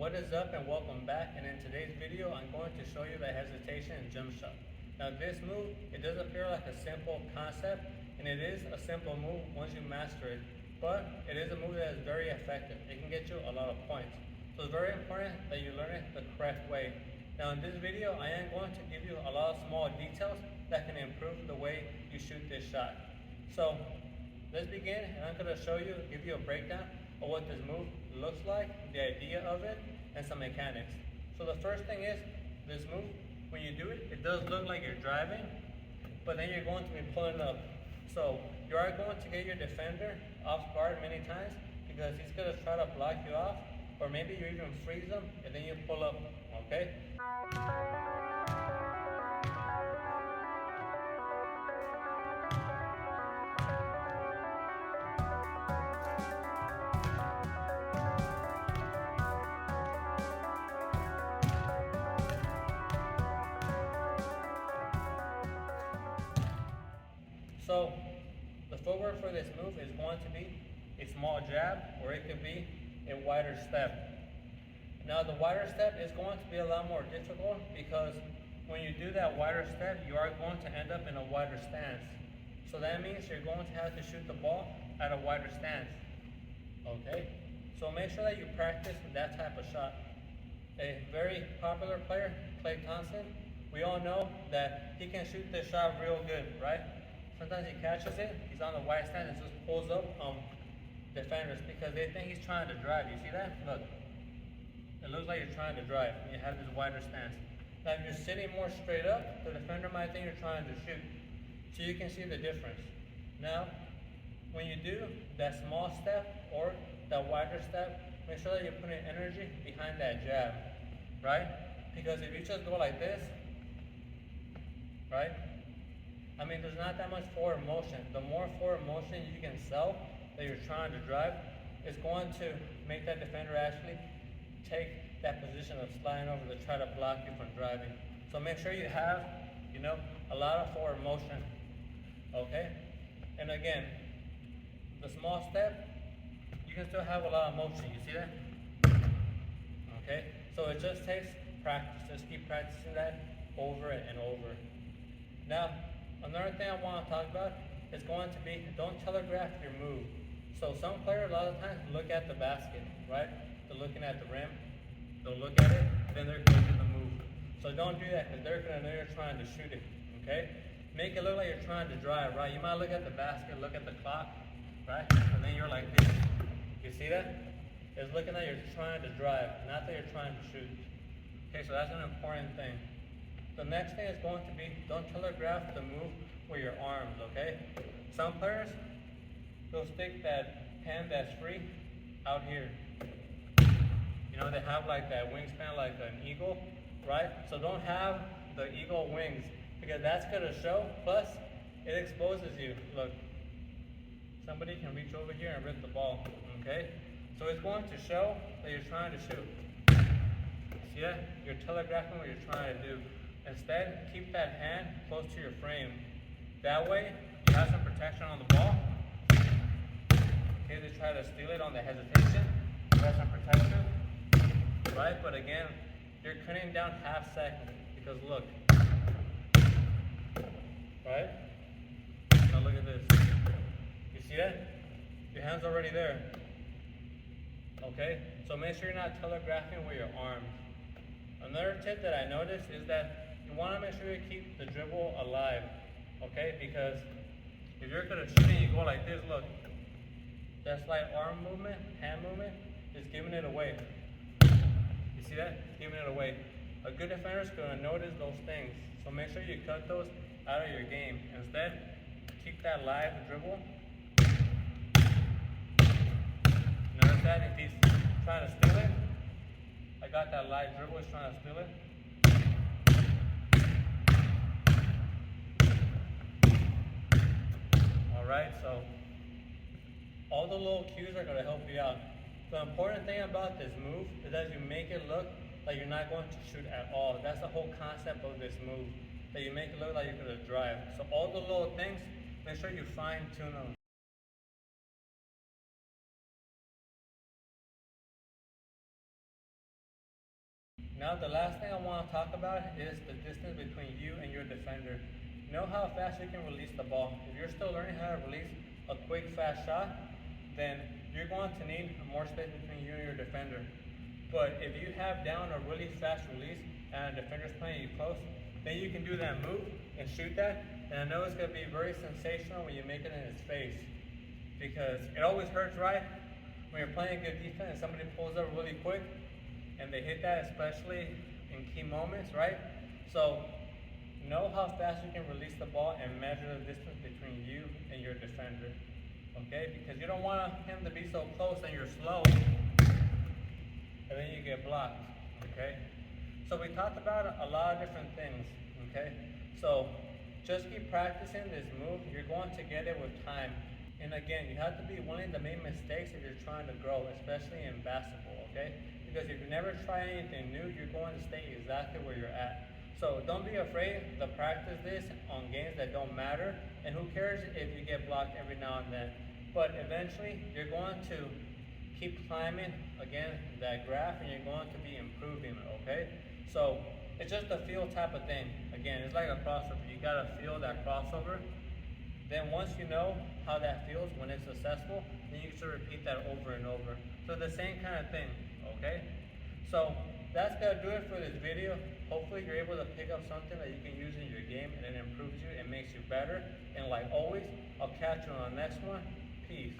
What is up and welcome back, and in today's video I'm going to show you the hesitation and jump shot. Now this move, it does appear like a simple concept, and it is a simple move once you master it, but it is a move that is very effective. It can get you a lot of points. So it's very important that you learn it the correct way. Now in this video I am going to give you a lot of small details that can improve the way you shoot this shot. So let's begin, and I'm going to give you a breakdown of what this move looks like, the idea of it, and some mechanics. So the first thing is, this move, when you do it, it does look like you're driving, but then you're going to be pulling up. So you are going to get your defender off guard many times because he's going to try to block you off, or maybe you even freeze him and then you pull up, okay? So the footwork for this move is going to be a small jab, or it could be a wider step. Now the wider step is going to be a lot more difficult because when you do that wider step, you are going to end up in a wider stance. So that means you're going to have to shoot the ball at a wider stance. Okay? So make sure that you practice that type of shot. A very popular player, Klay Thompson, we all know that he can shoot this shot real good, right? Sometimes he catches it, he's on the wide stand and just pulls up defenders because they think he's trying to drive. You see that? Look. It looks like you're trying to drive when you have this wider stance. Now if you're sitting more straight up, the defender might think you're trying to shoot. So you can see the difference. Now, when you do that small step or that wider step, make sure that you're putting energy behind that jab, right? Because if you just go like this, right? I mean, there's not that much forward motion. The more forward motion you can sell that you're trying to drive, is going to make that defender actually take that position of sliding over to try to block you from driving. So make sure you have, a lot of forward motion, okay? And again, the small step, you can still have a lot of motion. You see that? Okay? So it just takes practice. Just keep practicing that over and over. Now, another thing I want to talk about is going to be, don't telegraph your move. So some players a lot of times look at the basket, right? They're looking at the rim, they'll look at it, then they're going to do the move. So don't do that because they're going to know you're trying to shoot it, okay? Make it look like you're trying to drive, right? You might look at the basket, look at the clock, right? And then you're like this. You see that? It's looking like you're trying to drive, not that you're trying to shoot. Okay, so that's an important thing. The next thing is going to be, don't telegraph the move with your arms, okay? Some players, they'll stick that hand that's free out here. They have like that wingspan like an eagle, right? So don't have the eagle wings because that's gonna show, plus it exposes you. Look, somebody can reach over here and rip the ball, okay? So it's going to show that you're trying to shoot. See that? You're telegraphing what you're trying to do. Instead, keep that hand close to your frame. That way, you have some protection on the ball. Okay, they try to steal it on the hesitation. You have some protection, right? But again, you're cutting down half second because look, right? Now look at this. You see that? Your hand's already there. Okay? So make sure you're not telegraphing with your arms. Another tip that I noticed is that you want to make sure you keep the dribble alive, okay? Because if you're going to shoot it, you go like this, look. That slight arm movement, hand movement, is giving it away. You see that? It's giving it away. A good defender is going to notice those things. So make sure you cut those out of your game. Instead, keep that live dribble. Notice that if he's trying to steal it, I got that live dribble, he's trying to steal it. Alright, so all the little cues are going to help you out. The important thing about this move is that you make it look like you're not going to shoot at all. That's the whole concept of this move, that you make it look like you're going to drive. So all the little things, make sure you fine tune them. Now the last thing I want to talk about is the distance between you and your defender. Know how fast you can release the ball. If you're still learning how to release a quick, fast shot, then you're going to need more space between you and your defender. But if you have down a really fast release and a defender's playing you close, then you can do that move and shoot that. And I know it's going to be very sensational when you make it in his face, because it always hurts, right? When you're playing good defense and somebody pulls up really quick and they hit that, especially in key moments, right? So know how fast you can release the ball and measure the distance between you and your defender, okay? Because you don't want him to be so close and you're slow and then you get blocked, okay? So we talked about a lot of different things, okay? So just keep practicing this move. You're going to get it with time. And again, you have to be willing to make mistakes if you're trying to grow, especially in basketball, okay? Because if you never try anything new, you're going to stay exactly where you're at. So don't be afraid to practice this on games that don't matter. And who cares if you get blocked every now and then. But eventually, you're going to keep climbing, again, that graph, and you're going to be improving, okay? So it's just a feel type of thing. Again, it's like a crossover. You gotta feel that crossover. Then once you know how that feels when it's successful, then you should repeat that over and over. So the same kind of thing, okay? So that's gonna do it for this video. Hopefully you're able to pick up something that you can use in your game and it improves you and makes you better. And like always, I'll catch you on the next one. Peace.